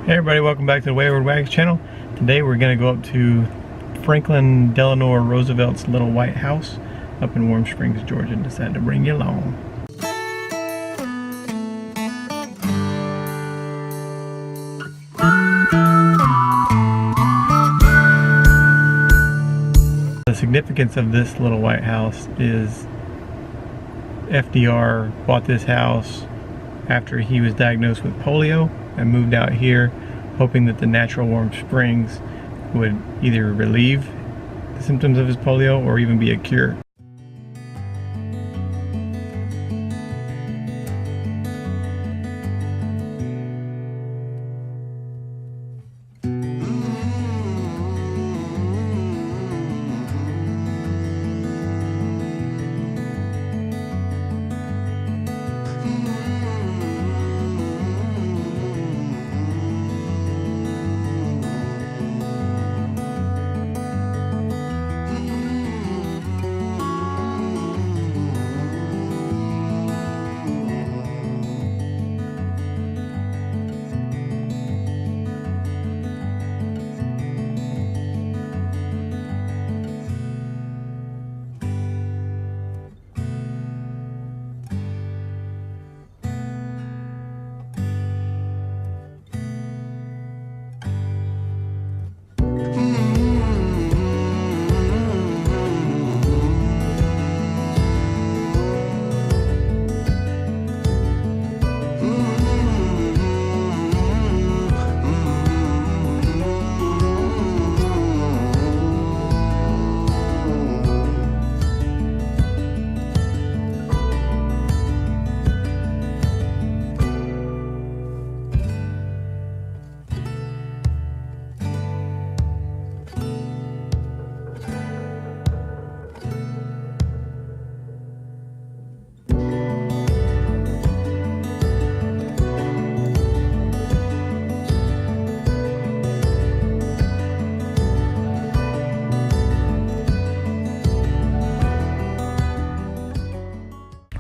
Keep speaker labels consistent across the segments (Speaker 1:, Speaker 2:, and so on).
Speaker 1: Hey everybody, welcome back to the Wayward Wags channel. Today we're going to go up to Franklin Delano Roosevelt's little white house up in Warm Springs, Georgia, and decided to bring you along. The significance of this little white house is FDR bought this house after he was diagnosed with polio and moved out here hoping that the natural warm springs would either relieve the symptoms of his polio or even be a cure.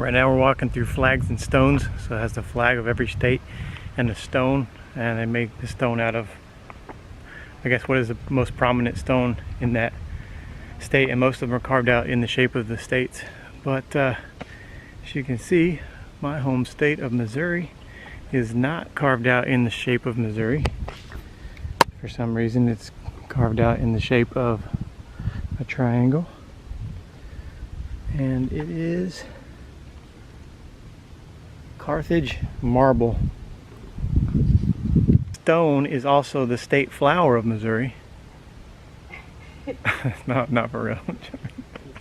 Speaker 1: Right now we're walking through Flags and Stones, so it has the flag of every state and the stone, and they make the stone out of, I guess, what is the most prominent stone in that state, and most of them are carved out in the shape of the states. But as you can see, my home state of Missouri is not carved out in the shape of Missouri. For some reason it's carved out in the shape of a triangle, and it is Carthage marble. Stone is also the state flower of Missouri. not for real.
Speaker 2: The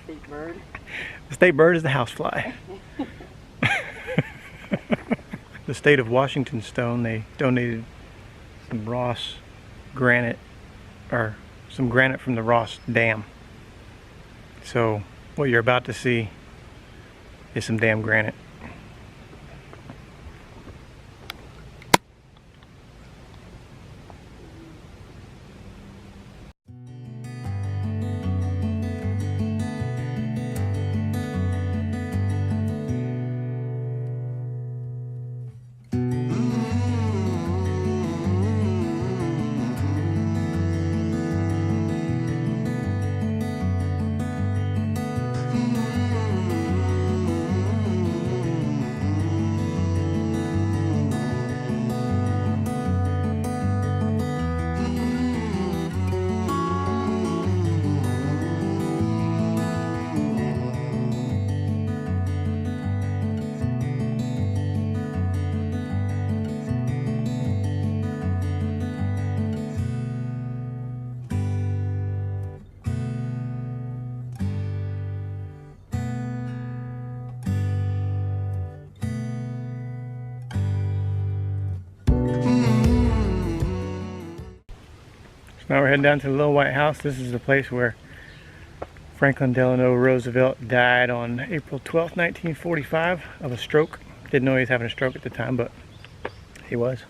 Speaker 2: state bird?
Speaker 1: The state bird is the housefly. The state of Washington stone, they donated some Ross granite, or some granite from the Ross Dam. So what you're about to see is some damn granite. Now we're heading down to the little white house. This is the place where Franklin Delano Roosevelt died on April 12th, 1945 of a stroke. Didn't know he was having a stroke at the time, but he was.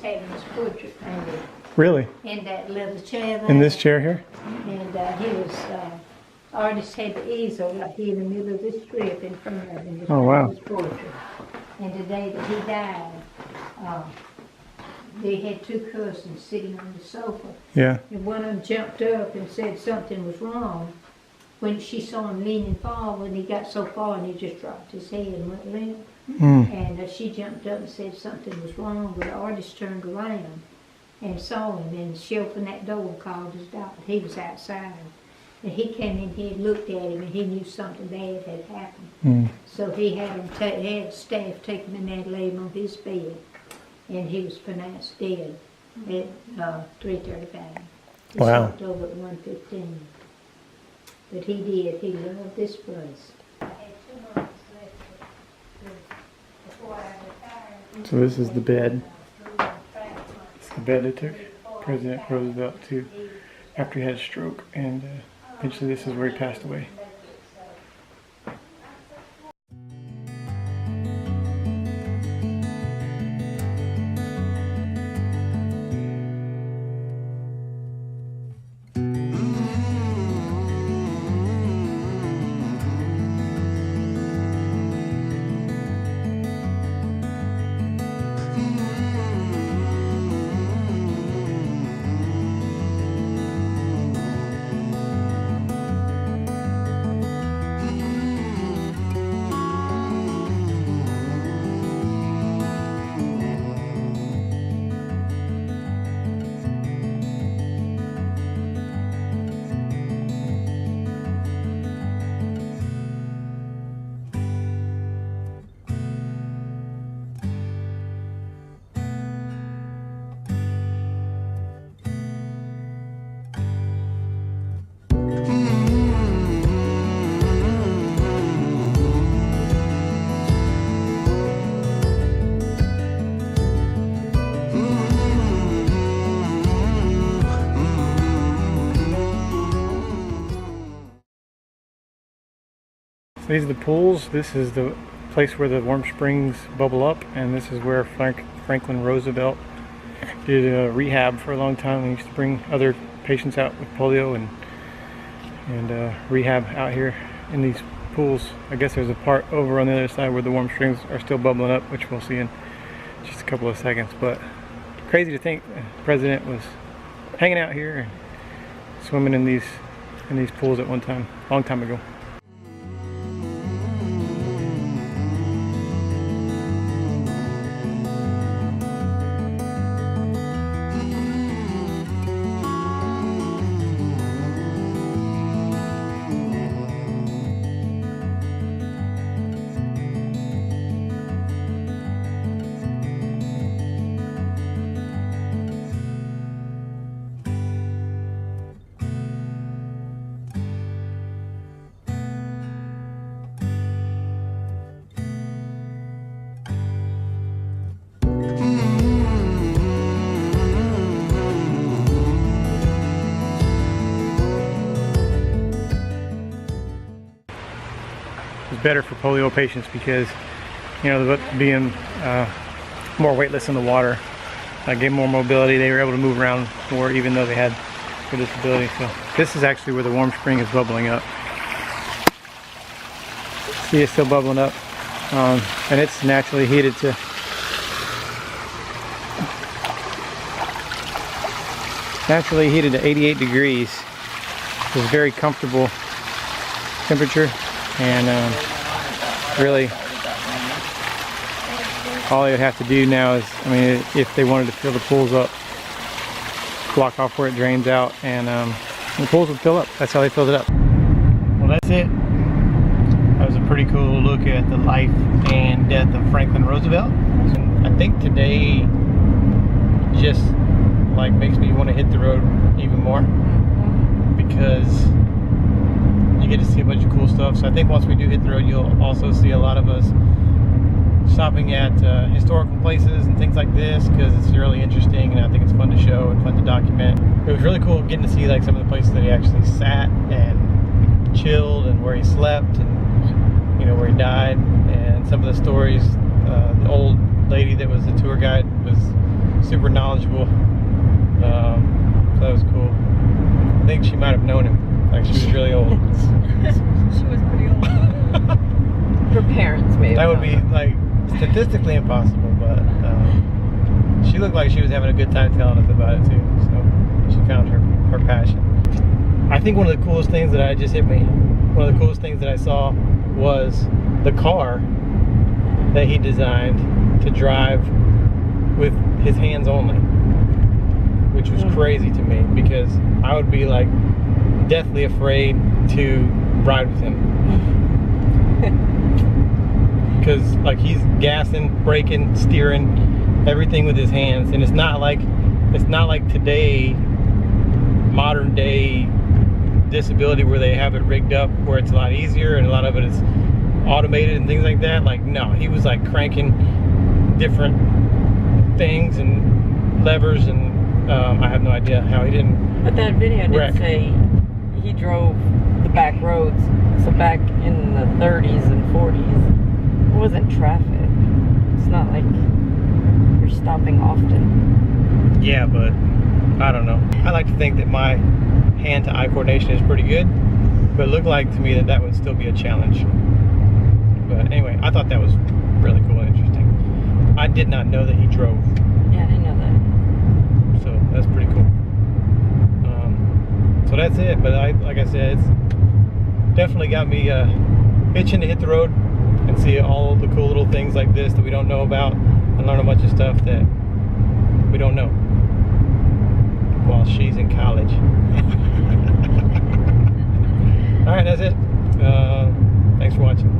Speaker 3: was having his portrait painted
Speaker 1: Really?
Speaker 3: in that little chair there.
Speaker 1: In this chair here?
Speaker 3: And artist had the easel right here in the middle of the strip in front of him.
Speaker 1: Oh, wow.
Speaker 3: His portrait. And the day that he died, they had two cousins sitting on the sofa.
Speaker 1: Yeah.
Speaker 3: And one of them jumped up and said something was wrong. When she saw him leaning forward, he got so far and he just dropped his head and went limp. And she jumped up and said something was wrong, but the artist turned around and saw him, and she opened that door and called his doctor. He was outside. And he came in here and looked at him, and he knew something bad had happened. So he had him had staff take him in there and lay him on his bed, and he was pronounced dead at 3:35. He
Speaker 1: Wow.
Speaker 3: stopped over at 1:15. But he did. He loved this place. I had 2 months left before I retired.
Speaker 1: So this is the bed. It's the bed they took President Roosevelt to after he had a stroke, and eventually this is where he passed away. These are the pools. This is the place where the warm springs bubble up, and this is where Franklin Roosevelt did rehab for a long time. He used to bring other patients out with polio and rehab out here in these pools. I guess there's a part over on the other side where the warm springs are still bubbling up, which we'll see in just a couple of seconds. But crazy to think the president was hanging out here and swimming in these pools at one time, a long time ago. It's better for polio patients because, you know, being more weightless in the water gave more mobility. They were able to move around more even though they had a disability. So this is actually where the warm spring is bubbling up. See, it's still bubbling up, and it's naturally heated to naturally heated to 88 degrees. It's a very comfortable temperature, and really all they would have to do now is, I mean, if they wanted to fill the pools up, block off where it drains out, and the pools would fill up. That's how they filled it up. Well, that's it. That was a pretty cool look at the life and death of Franklin Roosevelt. I think today just like makes me want to hit the road even more, because you get to see a bunch of cool stuff. So I think once we do hit the road, you'll also see a lot of us stopping at historical places and things like this, because it's really interesting and I think it's fun to show and fun to document. It was really cool getting to see like some of the places that he actually sat and chilled, and where he slept, and you know, where he died, and some of the stories. The old lady that was the tour guide was super knowledgeable. So that was cool. I think she might have known him. Like she was really old.
Speaker 2: She was pretty old. Her parents maybe.
Speaker 1: That would be like statistically impossible, but she looked like she was having a good time telling us about it too. So she found her passion. I think one of the coolest things that just hit me, one of the coolest things that I saw was the car that he designed to drive with his hands only, which was crazy to me because I would be like deathly afraid to ride with him because like he's gassing, braking, steering, everything with his hands, and it's not like today, modern day disability where they have it rigged up where it's a lot easier and a lot of it is automated and things like that. Like no, he was like cranking different things and levers, and I have no idea how he didn't.
Speaker 2: But that video
Speaker 1: wreck.
Speaker 2: did say he drove the back roads. So back in the 30s and 40s, it wasn't traffic. It's not like you're stopping often.
Speaker 1: Yeah, but I don't know. I like to think that my hand-to-eye coordination is pretty good, but it looked like to me that would still be a challenge. But anyway, I thought that was really cool and interesting. I did not know that he drove.
Speaker 2: Yeah, I didn't know that.
Speaker 1: So that's pretty cool. So that's it. But like I said, it's definitely got me itching to hit the road and see all the cool little things like this that we don't know about, and learn a bunch of stuff that we don't know while she's in college. All right, that's it. Thanks for watching.